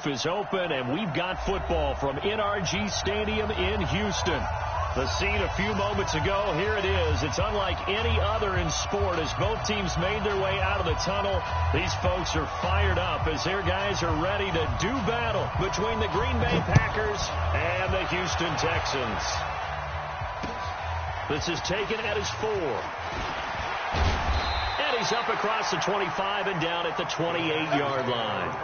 roof is open, and we've got football from NRG Stadium in Houston. The scene a few moments ago, here it is. It's unlike any other in sport as both teams made their way out of the tunnel. These folks are fired up as their guys are ready to do battle between the Green Bay Packers and the Houston Texans. This is taken at his 4. And he's up across the 25 and down at the 28-yard line.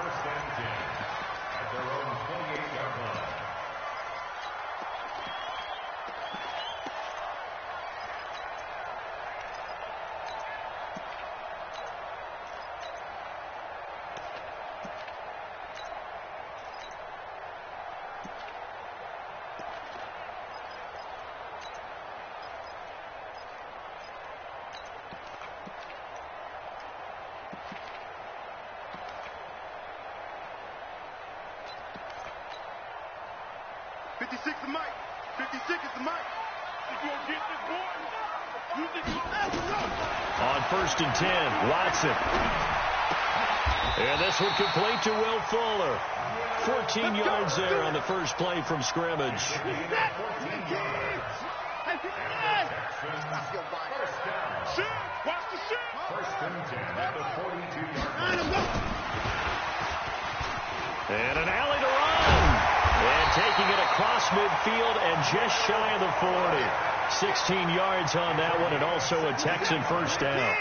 On 1st and 10, Watson. And this one complete to Will Fuller. 14 yards there on the first play from scrimmage. And an alley to run. And taking it across midfield and just shy of the 40. 16 yards on that one, and also a Texan first down.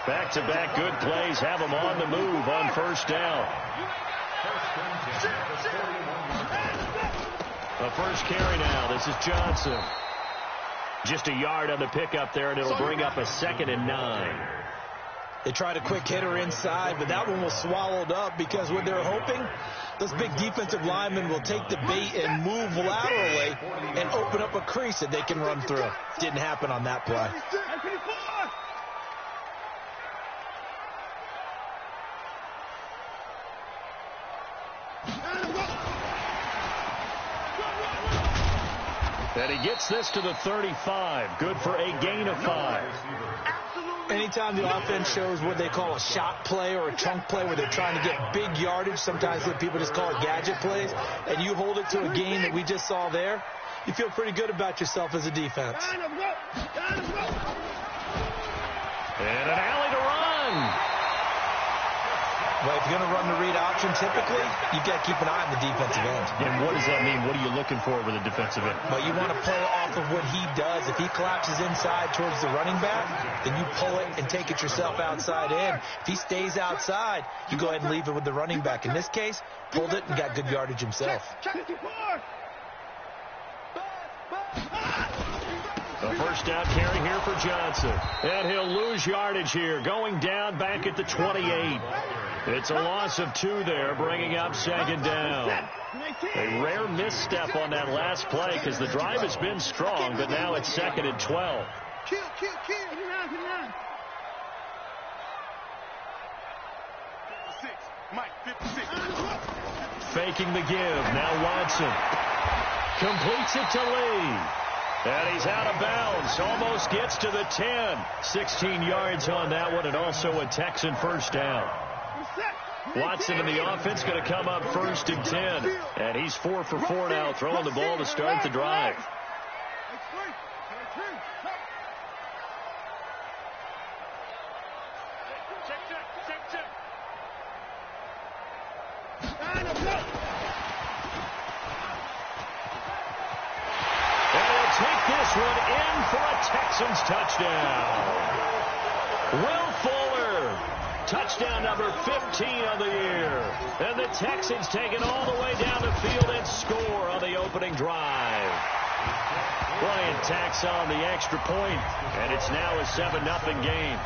Back-to-back good plays have them on the move on first down. A first carry now. This is Johnson. Just a yard on the pickup there, and it'll bring up a 2nd and 9. They tried a quick hitter inside, but that one was swallowed up because what they're hoping, those big defensive linemen will take the bait and move laterally and open up a crease that they can run through. Didn't happen on that play. And he gets this to the 35. Good for a gain of 5. Anytime the offense shows what they call a shot play or a chunk play where they're trying to get big yardage, sometimes people just call it gadget plays, and you hold it to a gain that we just saw there, you feel pretty good about yourself as a defense. And an alley to run. Well, if you're going to run the read option, typically, you've got to keep an eye on the defensive end. And what does that mean? What are you looking for with a defensive end? Well, you want to play off of what he does. If he collapses inside towards the running back, then you pull it and take it yourself outside in. If he stays outside, you go ahead and leave it with the running back. In this case, pulled it and got good yardage himself. A first down carry here for Johnson. And he'll lose yardage here, going down back at the 28. It's a loss of 2 there, bringing up 2nd down. A rare misstep on that last play because the drive has been strong, but now it's 2nd and 12. Faking the give. Now Watson completes it to Lee. And he's out of bounds. Almost gets to the 10. 16 yards on that one, and also a Texan first down. Watson in the offense going to come up 1st and 10. And he's 4 for 4 now, throwing the ball to start the drive. Take this one in for a Texans touchdown. Will Fuller, touchdown number 15 of the year. And the Texans take it all the way down the field and score on the opening drive. Bryant tacks on the extra point, and it's now a 7-0 game.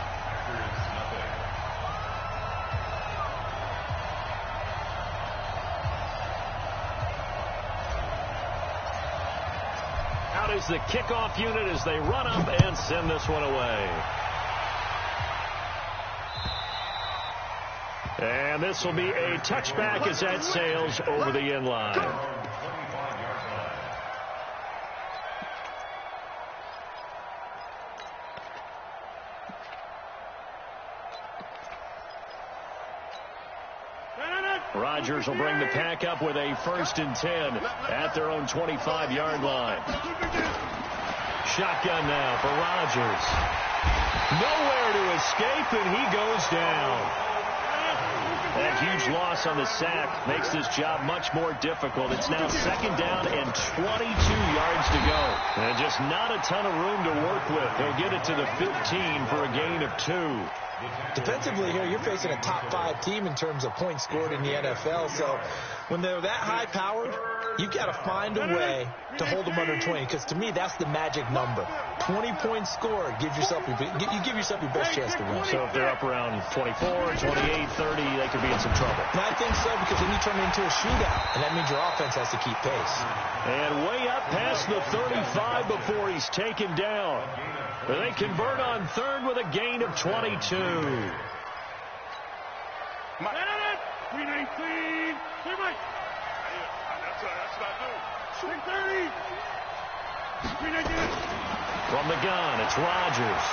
Out is the kickoff unit as they run up and send this one away. And this will be a touchback as that sails over the end line. Rodgers will bring the pack up with a 1st and 10 at their own 25-yard line. Shotgun now for Rodgers. Nowhere to escape, and he goes down. That huge loss on the sack makes this job much more difficult. It's now 2nd down and 22 yards to go. And just not a ton of room to work with. He'll get it to the 15 for a gain of 2. Defensively here, you're facing a top 5 team in terms of points scored in the NFL. So when they're that high-powered, you've got to find a way to hold them under 20, because to me, that's the magic number. 20 points scored, you give yourself your best chance to win. So if they're up around 24, 28, 30, they could be in some trouble. And I think so, because then you turn it into a shootout, and that means your offense has to keep pace. And way up past the 35 before he's taken down. But they convert on 3rd with a gain of 22. 319. That's what I do. 630. 319. From the gun, it's Rodgers.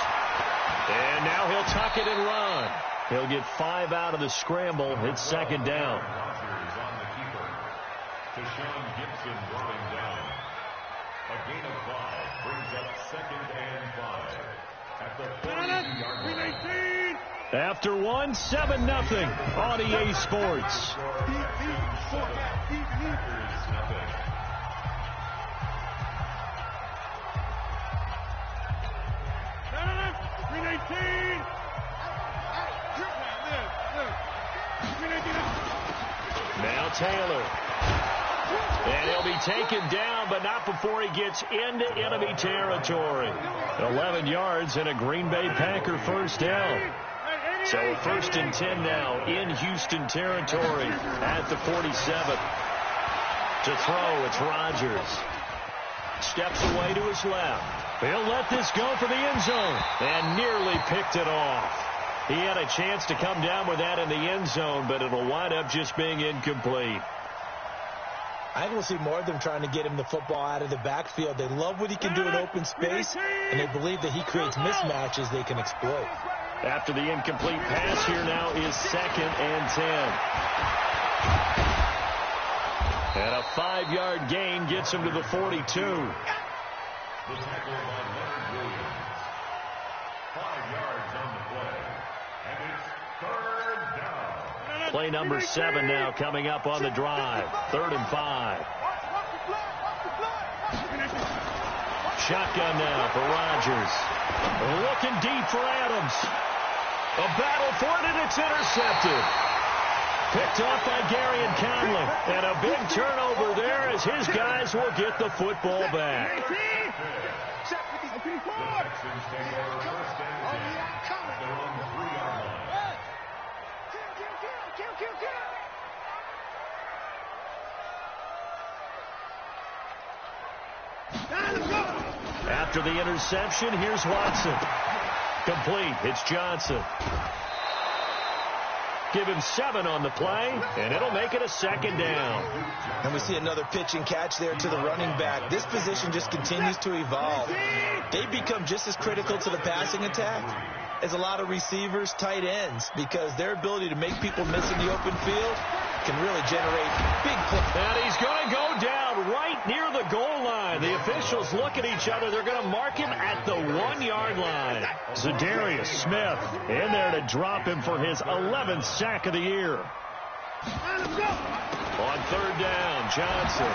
And now he'll tuck it and run. He'll get 5 out of the scramble. It's 2nd down. Rodgers on the keeper. Deshaun Gibson dropping down. A gain of 5 brings up 2nd and 5 at the 40-yard line. After 1, 7-0 on EA Sports. Now Taylor. And he'll be taken down, but not before he gets into enemy territory. 11 yards and a Green Bay Packer 1st down. So 1st and 10 now in Houston territory at the 47. To throw, it's Rodgers. Steps away to his left. He'll let this go for the end zone and nearly picked it off. He had a chance to come down with that in the end zone, but it'll wind up just being incomplete. I think we'll see more of them trying to get him the football out of the backfield. They love what he can do in open space, and they believe that he creates mismatches they can exploit. After the incomplete pass, here now is 2nd and 10. And a 5-yard gain gets him to the 42. The tackle by Leonard Williams. 5 yards on the play. And it's 3rd down. Play number 7 now coming up on the drive. 3rd and 5. Shotgun now for Rodgers. Looking deep for Adams. A battle for it, and it's intercepted. Picked off by Gary and Conley. And a big turnover there as his guys will get the football back. The Texans take over 1st and 10 at their own 3-yard line. After the interception, here's Watson. Complete. It's Johnson. Give him 7 on the play, and it'll make it a 2nd down. And we see another pitch and catch there to the running back. This position just continues to evolve. They become just as critical to the passing attack as a lot of receivers, tight ends, because their ability to make people miss in the open field can really generate big plays. And he's going to go down right near the goal line. The officials look at each other. They're going to mark him at the 1-yard line. Zadarius Smith in there to drop him for his 11th sack of the year. On 3rd down, Johnson.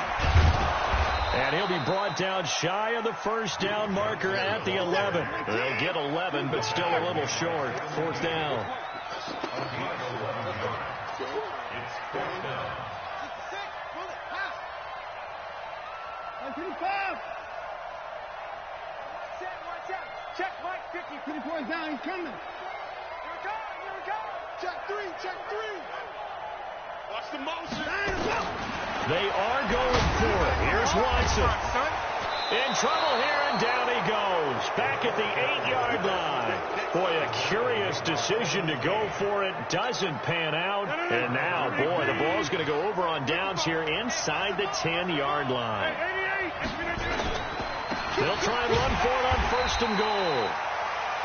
And he'll be brought down shy of the 1st down marker at the 11. They'll get 11, but still a little short. 4th down. It's 4th down. Check Mike 50. 24 is down. He's coming. Here we go. Check 3. Watch the motion. They are going for it. Here's Watson. In trouble here, and down he goes. Back at the 8-yard line. Boy, a curious decision to go for it. Doesn't pan out. And now, boy, the ball's going to go over on downs here inside the 10-yard line. They'll try and run for it on 1st and goal.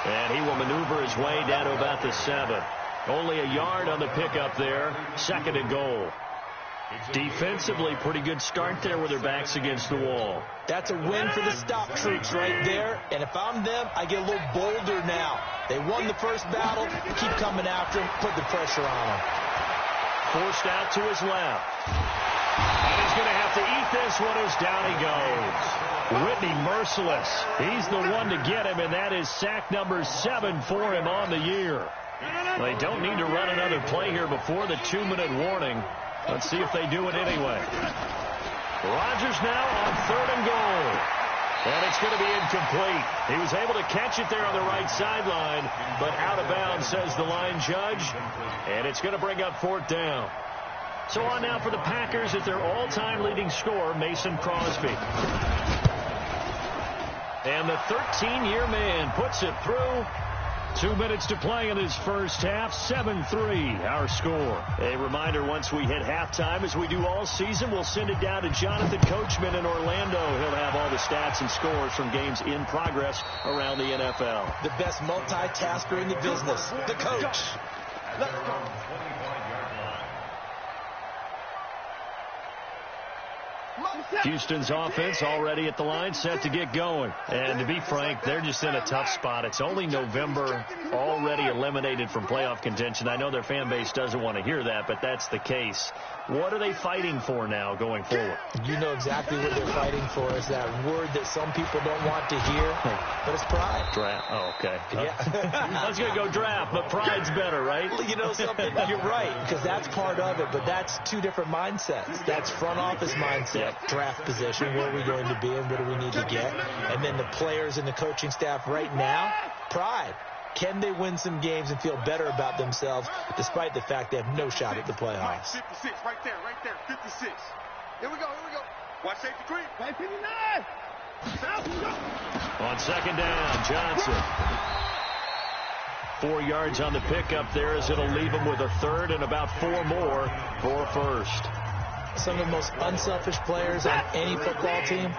And he will maneuver his way down to about the 7. Only a yard on the pickup there. 2nd and goal. Defensively, pretty good start there with their backs against the wall. That's a win for the stop troops right there. And if I'm them, I get a little bolder now. They won the first battle. Keep coming after him. Put the pressure on him. Forced out to his left. And he's going to have to eat this one as down he goes. Whitney merciless. He's the one to get him, and that is sack number 7 for him on the year. They don't need to run another play here before the 2-minute warning. Let's see if they do it anyway. Rodgers now on 3rd and goal. And it's going to be incomplete. He was able to catch it there on the right sideline, but out of bounds, says the line judge. And it's going to bring up 4th down. So on now for the Packers at their all-time leading scorer, Mason Crosby. And the 13-year man puts it through. 2 minutes to play in his first half. 7-3 our score. A reminder, once we hit halftime, as we do all season, we'll send it down to Jonathan Coachman in Orlando. He'll have all the stats and scores from games in progress around the NFL. The best multitasker in the business, the coach. Let's go. Houston's offense already at the line, set to get going. And to be frank, they're just in a tough spot. It's only November, already eliminated from playoff contention. I know their fan base doesn't want to hear that, but that's the case. What are they fighting for now going forward? You know exactly what they're fighting for. Is that word that some people don't want to hear, but it's pride. Draft. Oh, okay. Yeah. I was going to go draft, but pride's better, right? You know something? You're right, because that's part of it, but that's two different mindsets. That's front office mindset, draft position, where are we going to be and what do we need to get? And then the players and the coaching staff right now, pride. Can they win some games and feel better about themselves despite the fact they have no shot at the playoffs? 56, right there, 56. Here we go. Watch safety creep. 59. On 2nd down, Johnson. 4 yards on the pickup there as it'll leave him with a 3rd and about 4 more for 1st. Some of the most unselfish players on any football team,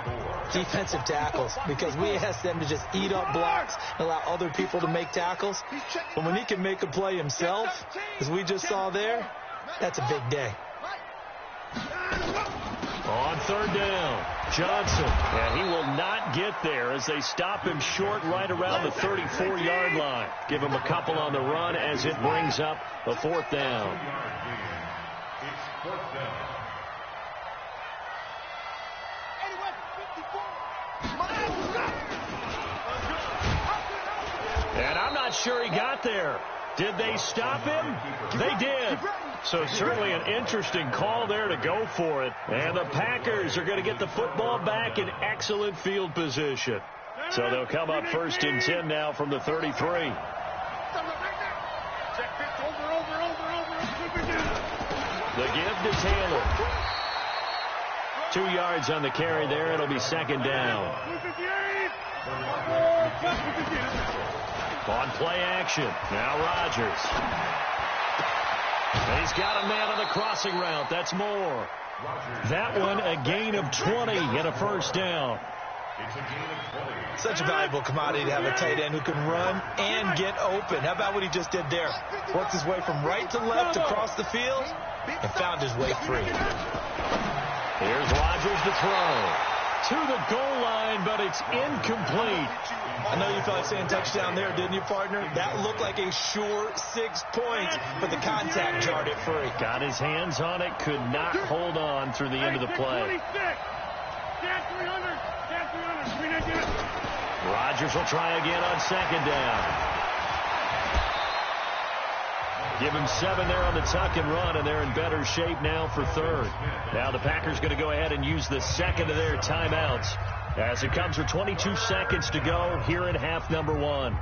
defensive tackles, because we ask them to just eat up blocks and allow other people to make tackles. But when he can make a play himself, as we just saw there, that's a big day. On 3rd down, Johnson, and he will not get there as they stop him short right around the 34-yard line. Give him a couple on the run as it brings up a 4th down. It's 4th down. And I'm not sure he got there. Did they stop him? They did. So certainly an interesting call there to go for it. And the Packers are going to get the football back in excellent field position. So they'll come up 1st and 10 now from the 33. The give to Taylor. 2 yards on the carry there. It'll be 2nd down. On play action. Now Rodgers. He's got a man on the crossing route. That's more. That one a gain of 20 and a 1st down. It's a gain of 20. Such a valuable commodity to have a tight end who can run and get open. How about what he just did there? Worked his way from right to left across the field and found his way free. Here's Rodgers to throw. To the goal line, but it's incomplete. I know you felt like saying touchdown there, didn't you, partner? That looked like a sure 6 points, but the contact jarred it free. Got his hands on it, could not hold on through the end of the play. Rodgers will try again on 2nd down. Give him 7 there on the tuck and run, and they're in better shape now for 3rd. Now the Packers going to go ahead and use the 2nd of their timeouts as it comes with 22 seconds to go here in half number 1.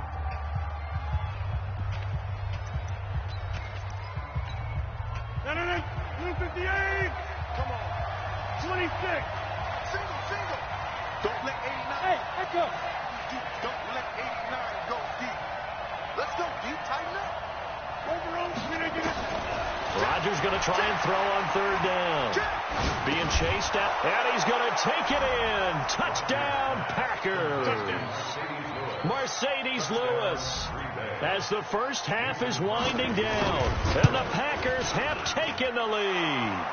Blue 58. Come on. 26. Single. Don't let 89. Hey, let's go. Don't let 89 go deep. Let's go deep, tighten up. Rodgers going to try and throw on 3rd down. Being being chased out, and he's going to take it in. Touchdown, Packers. Mercedes Lewis, as the first half is winding down, and the Packers have taken the lead.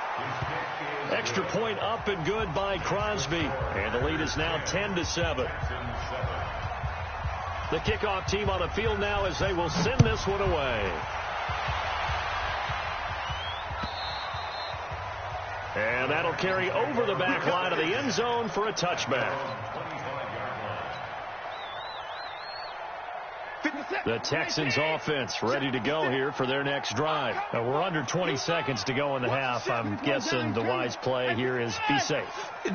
Extra point up and good by Crosby, and the lead is now 10-7. The kickoff team on the field now as they will send this one away. And that'll carry over the back line of the end zone for a touchback. The Texans offense ready to go here for their next drive. Now we're under 20 seconds to go in the half. I'm guessing the wise play here is be safe.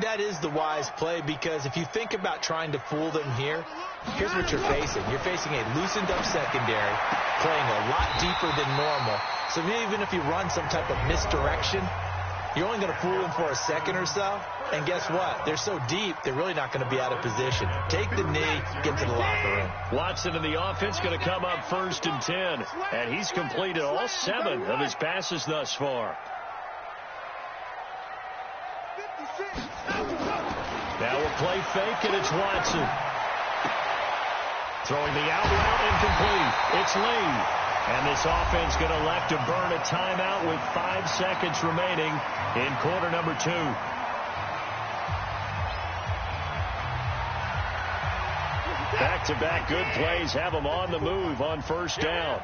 That is the wise play, because if you think about trying to fool them here, here's what you're facing. You're facing a loosened up secondary, playing a lot deeper than normal. So even if you run some type of misdirection, you're only going to fool them for a second or so. And guess what? They're so deep, they're really not going to be out of position. Take the knee, get to the locker room. Watson in the offense going to come up 1st and 10. And he's completed all 7 of his passes thus far. Now a play fake, and it's Watson. Throwing the out route, incomplete. It's Lee. And this offense going to elect to burn a timeout with 5 seconds remaining in quarter number 2. Back-to-back good plays have them on the move on first down.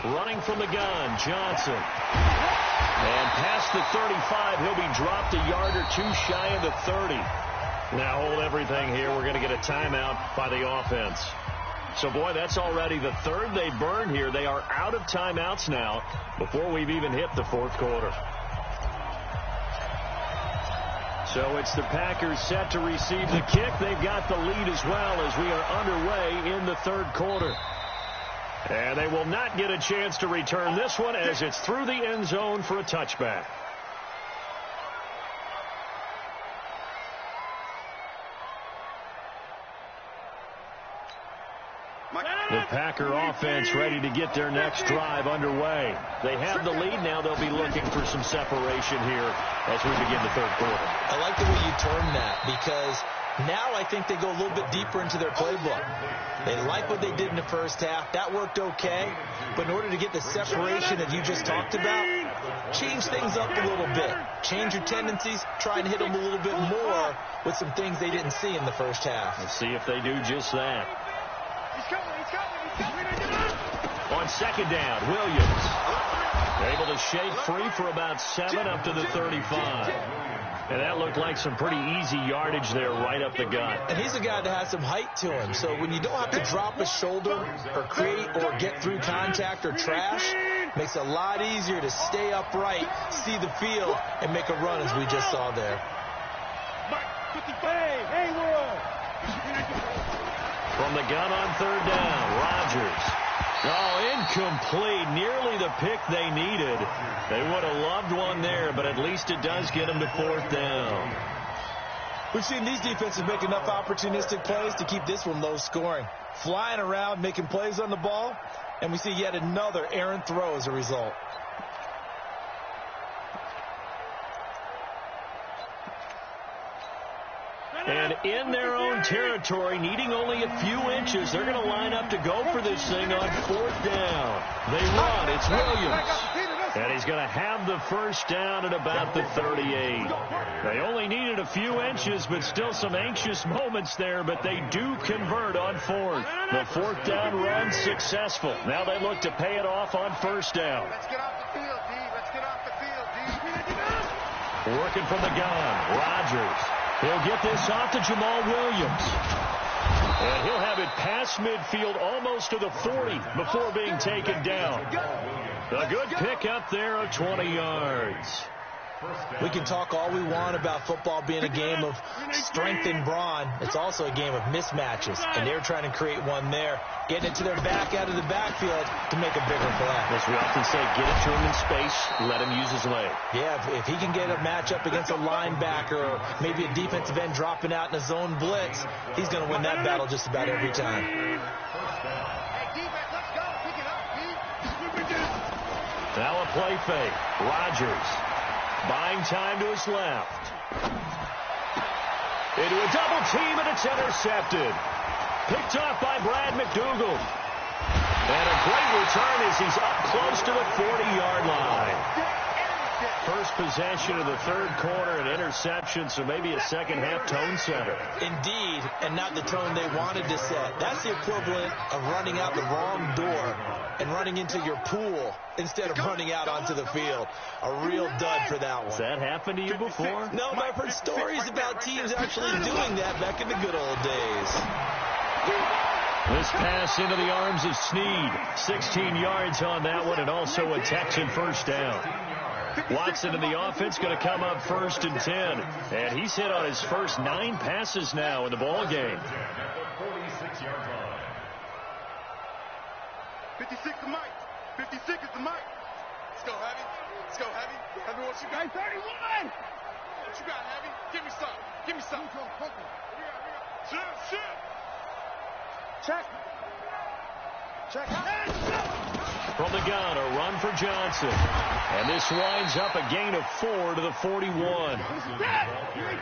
Running from the gun, Johnson. And past the 35, he'll be dropped a yard or 2 shy of the 30. Now hold everything here. We're going to get a timeout by the offense. So, boy, that's already the 3rd they burned here. They are out of timeouts now before we've even hit the 4th quarter. So it's the Packers set to receive the kick. They've got the lead as well as we are underway in the 3rd quarter. And they will not get a chance to return this one as it's through the end zone for a touchback. The Packer offense ready to get their next drive underway. They have the lead now. They'll be looking for some separation here as we begin the 3rd quarter. I like the way you term that, because now I think they go a little bit deeper into their playbook. They like what they did in the first half. That worked okay. But in order to get the separation that you just talked about, change things up a little bit. Change your tendencies. Try and hit them a little bit more with some things they didn't see in the first half. Let's see if they do just that. On 2nd down, Williams able to shake free for about 7 up to the 35. And that looked like some pretty easy yardage there right up the gut. And he's a guy that has some height to him. So when you don't have to drop a shoulder or create or get through contact or trash, makes it a lot easier to stay upright, see the field, and make a run as we just saw there. From the gun on 3rd down, Rodgers. Oh, incomplete. Nearly the pick they needed. They would have loved one there, but at least it does get them to 4th down. We've seen these defenses make enough opportunistic plays to keep this one low scoring. Flying around, making plays on the ball, and we see yet another errant throw as a result. And in their own territory, needing only a few inches, they're going to line up to go for this thing on 4th down. They run. It's Williams. And he's going to have the first down at about the 38. They only needed a few inches, but still some anxious moments there, but they do convert on 4th. The 4th down run successful. Now they look to pay it off on 1st down. Let's get off the field, D. Let's get off the field, D. Working from the gun, Rodgers. He'll get this off to Jamal Williams. And he'll have it past midfield almost to the 40 before being taken down. A good pick up there of 20 yards. We can talk all we want about football being a game of strength and brawn. It's also a game of mismatches, and they're trying to create one there, getting it to their back out of the backfield to make a bigger play. As we often say, get it to him in space, let him use his leg. Yeah, if he can get a matchup against a linebacker or maybe a defensive end dropping out in a zone blitz, he's going to win that battle just about every time. Now a play fake. Rodgers buying time to his left. Into a double team, and it's intercepted. Picked off by Brad McDougal. And a great return as he's up close to the 40-yard line. First possession of the third quarter, an interception, so maybe a second-half tone setter. Indeed, and not the tone they wanted to set. That's the equivalent of running out the wrong door and running into your pool instead of running out onto the field. A real dud for that one. Has that happened to you before? No, but I've heard stories about teams actually doing that back in the good old days. This pass into the arms of Snead. 16 yards on that one, and also a Texan first down. Watson in the offense going to come up first and 10. And he's hit on his first 9 passes now in the ball game. 56 is Mike. 56 is the Mike. Let's go, Heavy. Let's go, Heavy. Heavy, what you got? 31. What you got, Heavy? Give me some. Give me some. Shit. Check. From the gun, a run for Johnson. And this winds up a gain of 4 to the 41.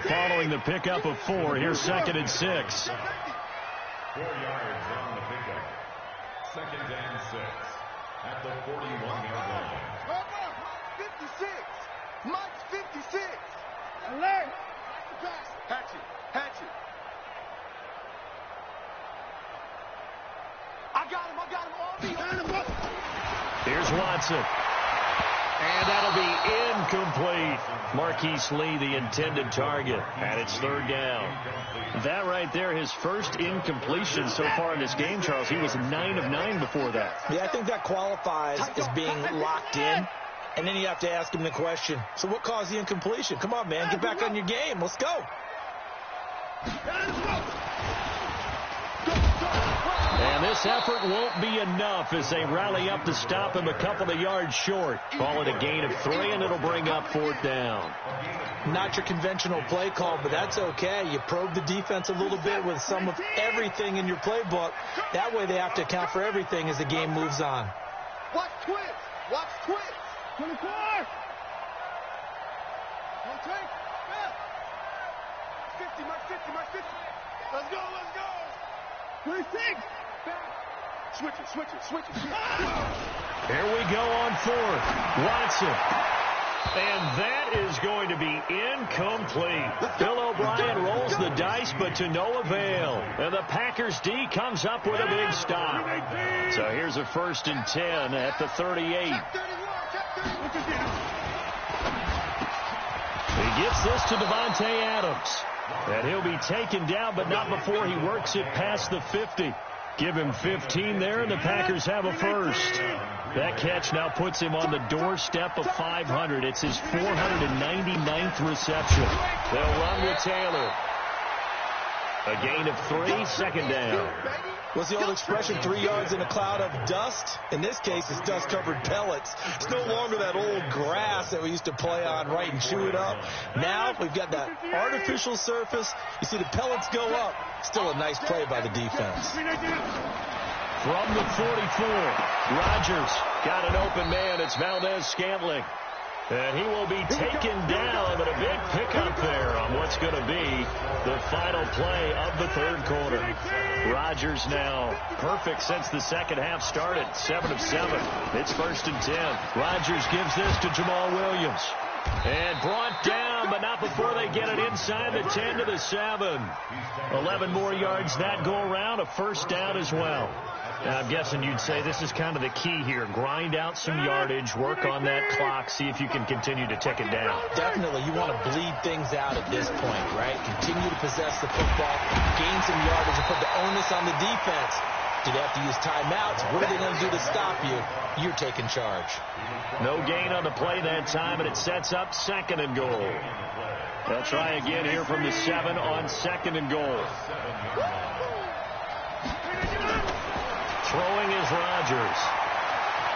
Following the pickup of 4, here's 2nd and 6. 4 yards on the pickup. 2nd and 6 at the 41-yard line. 56. Mike's 56. Alert. Hatchet. I got him on me. Here's Watson. And that'll be incomplete. Marquise Lee, the intended target, and it's 3rd down. That right there, his first incompletion so far in this game, Charles. He was 9 of 9 before that. Yeah, I think that qualifies as being locked in. And then you have to ask him the question, so what caused the incompletion? Come on, man, get back on your game. Let's go. And this effort won't be enough as they rally up to stop him a couple of yards short. Call it a gain of 3, and it'll bring up 4th down. Not your conventional play call, but that's okay. You probe the defense a little bit with some of everything in your playbook. That way they have to account for everything as the game moves on. Watch twist. 24. Don't take. 50, Mark 50. Let's go. 26. Switch it. Here we go on 4th. Watson. And that is going to be incomplete. Bill O'Brien rolls the dice, but to no avail. And the Packers D comes up with a big stop. So here's a 1st and 10 at the 38. He gets this to Devontae Adams. And he'll be taken down, but not before he works it past the 50. Give him 15 there, and the Packers have a first. That catch now puts him on the doorstep of 500. It's his 499th reception. They'll run with Taylor. A gain of 3, 2nd down. What's the old expression, 3 yards in a cloud of dust? In this case, it's dust-covered pellets. It's no longer that old grass that we used to play on, right, and chew it up. Now we've got that artificial surface. You see the pellets go up. Still a nice play by the defense. From the 44, Rodgers got an open man. It's Valdez-Scantling. And he will be taken down, but a big pickup there on what's going to be the final play of the 3rd quarter. Rodgers now perfect since the second half started. 7 of 7. It's 1st and 10. Rodgers gives this to Jamal Williams. And brought down, but not before they get it inside the 10 to the 7. 11 more yards that go around. A 1st down as well. Now, I'm guessing you'd say this is kind of the key here. Grind out some yardage, work on that clock, see if you can continue to tick it down. Definitely. You want to bleed things out at this point, right? Continue to possess the football, gain some yardage, and put the onus on the defense. Do they have to use timeouts? What are they going to do to stop you? You're taking charge. No gain on the play that time, and it sets up 2nd and goal. They'll try again here from the 7 on 2nd and goal. Throwing is Rodgers.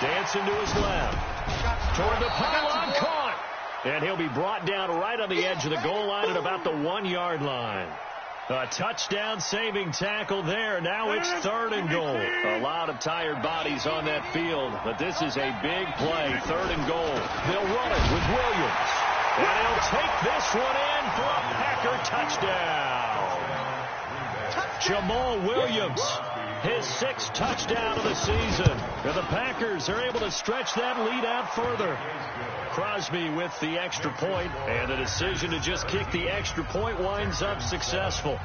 Dancing to his left. Toward the pylon, caught. And he'll be brought down right on the edge of the goal line at about the 1-yard line. A touchdown-saving tackle there. Now it's 3rd and goal. A lot of tired bodies on that field, but this is a big play. 3rd and goal. They'll run it with Williams. And he'll take this one in for a Packer touchdown. Jamal Williams, his 6th touchdown of the season. And the Packers are able to stretch that lead out further. Crosby with the extra point, and the decision to just kick the extra point winds up successful.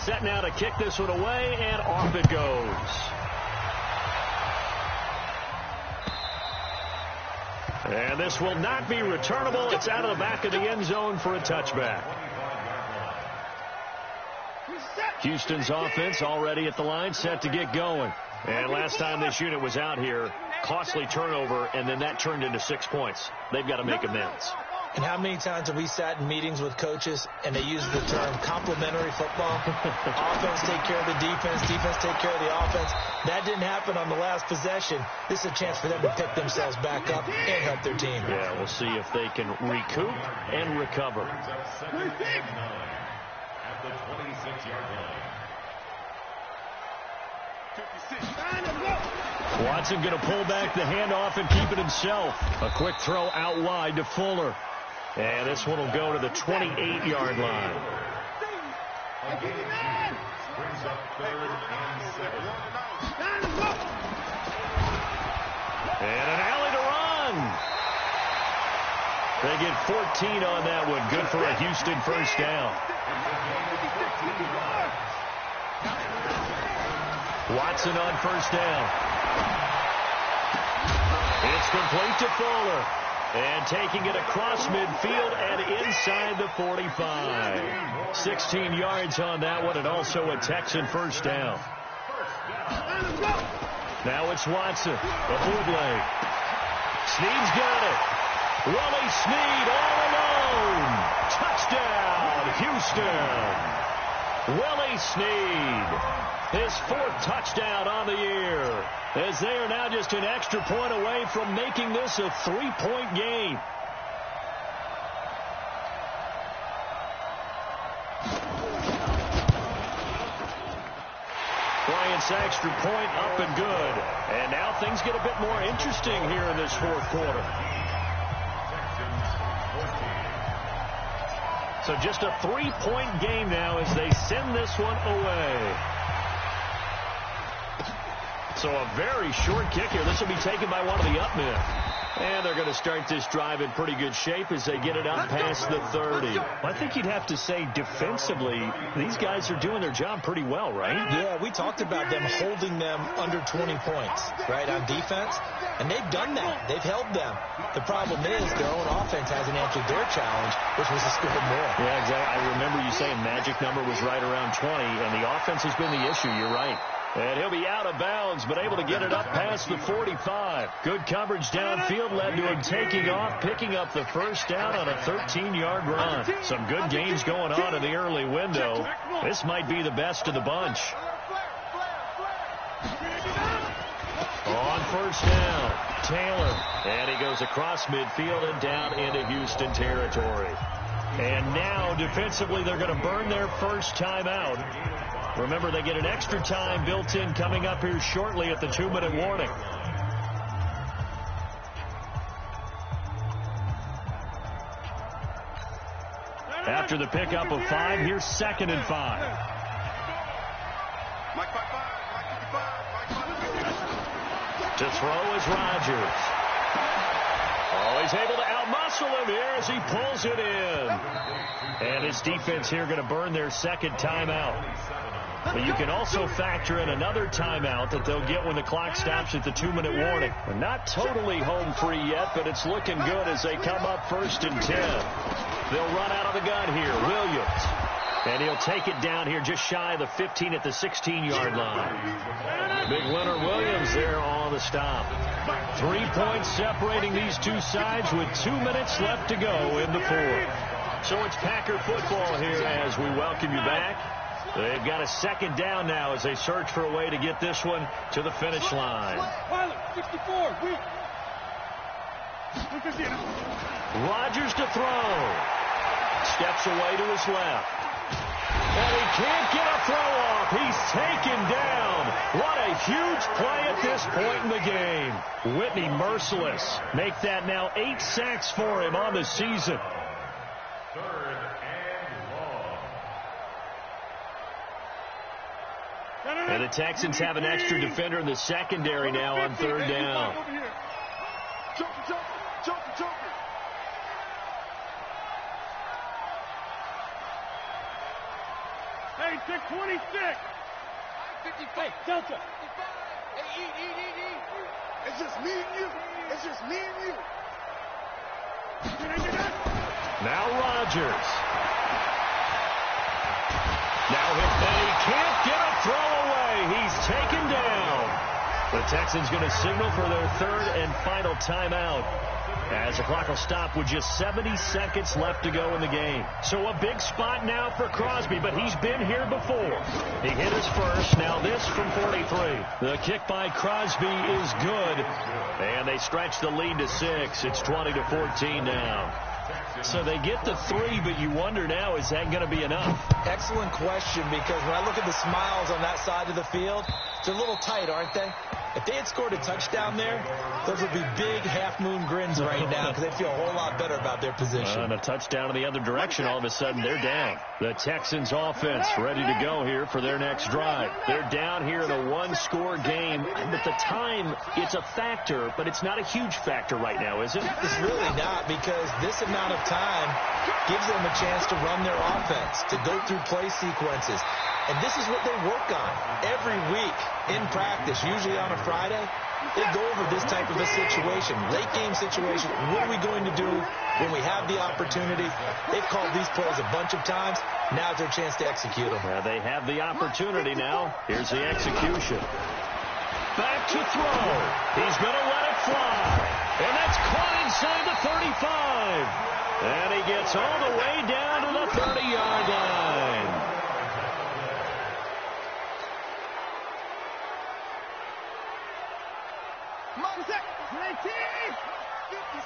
Set now to kick this one away, and off it goes. And this will not be returnable. It's out of the back of the end zone for a touchback. Houston's offense already at the line, set to get going. And last time this unit was out here, costly turnover, and then that turned into 6 points. They've got to make amends. And how many times have we sat in meetings with coaches and they use the term complementary football? Offense take care of the defense, defense take care of the offense. That didn't happen on the last possession. This is a chance for them to pick themselves back up and help their team. Yeah, we'll see if they can recoup and recover. At the 26-yard line. Watson going to pull back the handoff and keep it himself. A quick throw out wide to Fuller. And this one will go to the 28-yard line. Brings up 3rd and 7. And an alley to run. They get 14 on that one. Good for a Houston first down. Watson on first down. It's complete to Fuller. And taking it across midfield and inside the 45. 16 yards on that one, and also a Texan first down. Now it's Watson. A bootleg. Snead's got it. Willie Snead all alone. Touchdown, Houston. Willie Snead. His 4th touchdown on the year, as they are now just an extra point away from making this a 3-point game. Bryant's extra point up and good. And now things get a bit more interesting here in this 4th quarter. So just a 3-point game now as they send this one away. So a very short kick here. This will be taken by one of the up men. And they're going to start this drive in pretty good shape as they get it out past the 30. I think you'd have to say defensively, these guys are doing their job pretty well, right? Yeah, we talked about them holding them under 20 points, right, on defense. And they've done that. They've held them. The problem is their own offense hasn't answered their challenge, which was to score more. Yeah, exactly. I remember you saying magic number was right around 20, and the offense has been the issue. You're right. And he'll be out of bounds, but able to get it up past the 45. Good coverage downfield led to him taking off, picking up the first down on a 13-yard run. Some good games going on in the early window. This might be the best of the bunch. On first down, Taylor. And he goes across midfield and down into Houston territory. And now, defensively, they're going to burn their first timeout. Remember, they get an extra time built in coming up here shortly at the 2-minute warning. After the pickup of 5, here's 2nd and 5. To throw is Rodgers. Oh, he's able to outmuscle him here as he pulls it in. And his defense here going to burn their 2nd timeout. But you can also factor in another timeout that they'll get when the clock stops at the 2-minute warning. They're not totally home free yet, but it's looking good as they come up 1st and 10. They'll run out of the gun here. Williams And he'll take it down here just shy of the 15 at the 16-yard line. Big Leonard Williams there on the stop. 3 points separating these two sides with 2 minutes left to go in the fourth. So it's Packer football here as we welcome you back. They've got a second down now as they search for a way to get this one to the finish line. 64. Rodgers to throw. Steps away to his left. And he can't get a throw off. He's taken down. What a huge play at this point in the game. Whitney merciless. Make that now 8 sacks for him on the season. Third and long. And the Texans have an extra defender in the secondary now on third down. Joker. Hey, 626. 55. Hey, Delta. Hey, eat. It's just me and you. Now Rodgers. Now hit, and he can't get a throw away. He's taken down. The Texans going to signal for their third and final timeout as the clock will stop with just 70 seconds left to go in the game. So a big spot now for Crosby, but he's been here before. He hit his first, now this from 43. The kick by Crosby is good, and they stretch the lead to 6. It's 20-14 now. So they get the 3, but you wonder now, is that going to be enough? Excellent question, because when I look at the smiles on that side of the field, they're a little tight, aren't they? If they had scored a touchdown there, those would be big half-moon grins right now because they feel a whole lot better about their position. And a touchdown in the other direction, all of a sudden they're down. The Texans offense ready to go here for their next drive. They're down here in a one-score game. At the time, it's a factor, but it's not a huge factor right now, is it? It's really not, because this amount of time gives them a chance to run their offense, to go through play sequences. And this is what they work on every week in practice, usually on a Friday. They go over this type of a situation, late game situation. What are we going to do when we have the opportunity? They've called these plays a bunch of times. Now's their chance to execute them. Yeah, they have the opportunity now. Here's the execution. Back to throw. He's going to let it fly. And that's caught inside the 35. And he gets all the way down to the 30-yard line.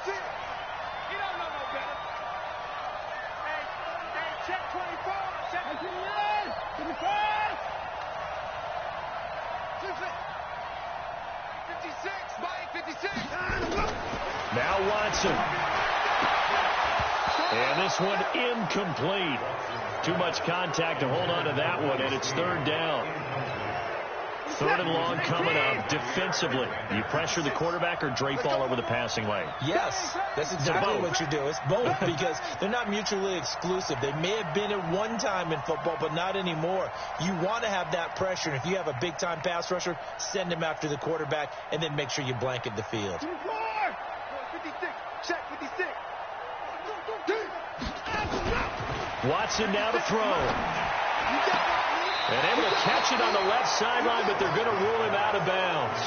You don't know no better. Hey, check 24. Check 55. 56. Mike, 56. Now Watson. And this one incomplete. Too much contact to hold on to that one, and it's third down. Third and long coming up. Defensively, you pressure the quarterback or drape all over the passing lane? Yes, that's exactly what you do. It's both, because they're not mutually exclusive. They may have been at one time in football, but not anymore. You want to have that pressure. And if you have a big-time pass rusher, send him after the quarterback, and then make sure you blanket the field. 56. Check 56. Watson now to throw. And able to catch it on the left sideline, but they're going to rule him out of bounds.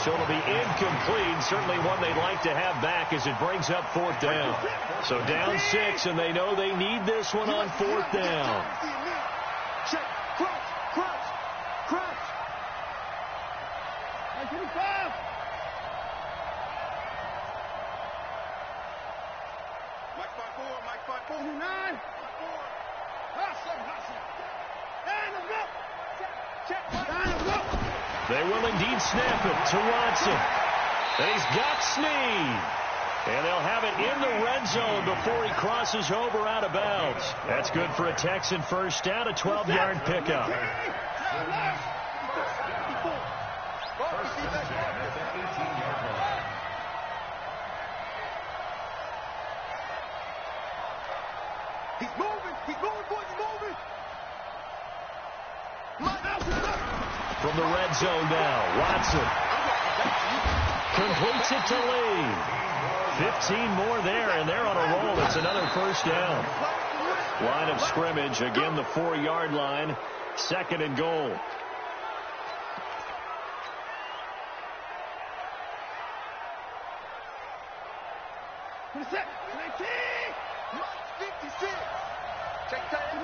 So it'll be incomplete. Certainly one they'd like to have back as it brings up fourth down. So down 6, and they know they need this one on fourth down. Check. Crouch. 25. Mike 5-4. 9. They will indeed snap it to Watson. And he's got Snead. And they'll have it in the red zone before he crosses over out of bounds. That's good for a Texan first down, a 12-yard pickup. He's moving, boys, he's moving. From the red zone now, Watson completes it to Lee. 15 more there, and they're on a roll. It's another first down. Line of scrimmage, again the 4-yard line. 2nd and goal. Check time.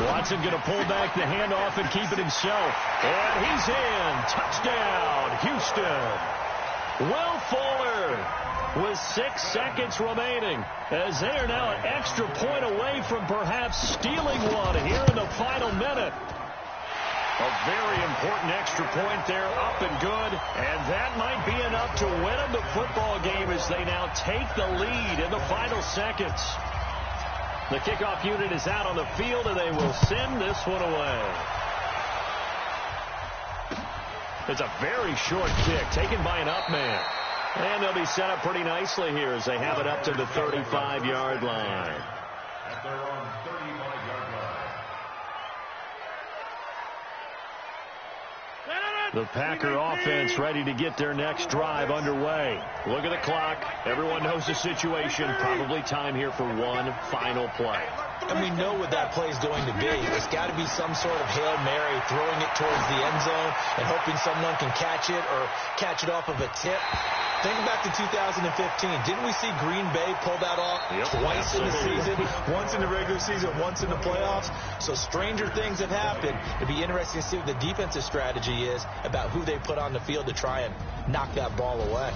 Watson going to pull back the handoff and keep it himself. And he's in. Touchdown, Houston. Will Fuller with 6 seconds remaining, as they are now an extra point away from perhaps stealing one here in the final minute. A very important extra point there, up and good, and that might be enough to win them the football game as they now take the lead in the final seconds. The kickoff unit is out on the field, and they will send this one away. It's a very short kick taken by an up man. And they'll be set up pretty nicely here as they have it up to the 35-yard line. At their own 35-yard line. The Packer offense ready to get their next drive underway. Look at the clock. Everyone knows the situation. Probably time here for one final play. And we know what that play is going to be. It's got to be some sort of Hail Mary, throwing it towards the end zone and hoping someone can catch it or catch it off of a tip. Think back to 2015. Didn't we see Green Bay pull that off twice in the season? Once in the regular season, once in the playoffs. So stranger things have happened. It'd be interesting to see what the defensive strategy is about who they put on the field to try and knock that ball away.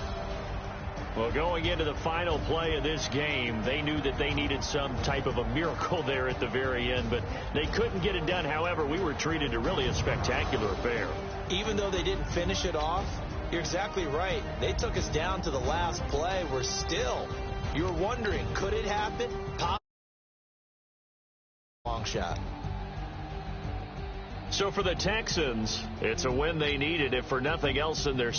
Well, going into the final play of this game, they knew that they needed some type of a miracle there at the very end, but they couldn't get it done. However, we were treated to really a spectacular affair. Even though they didn't finish it off, you're exactly right. They took us down to the last play. We're still, you're wondering, could it happen? Pop. Long shot. So for the Texans, it's a win they needed, if for nothing else in their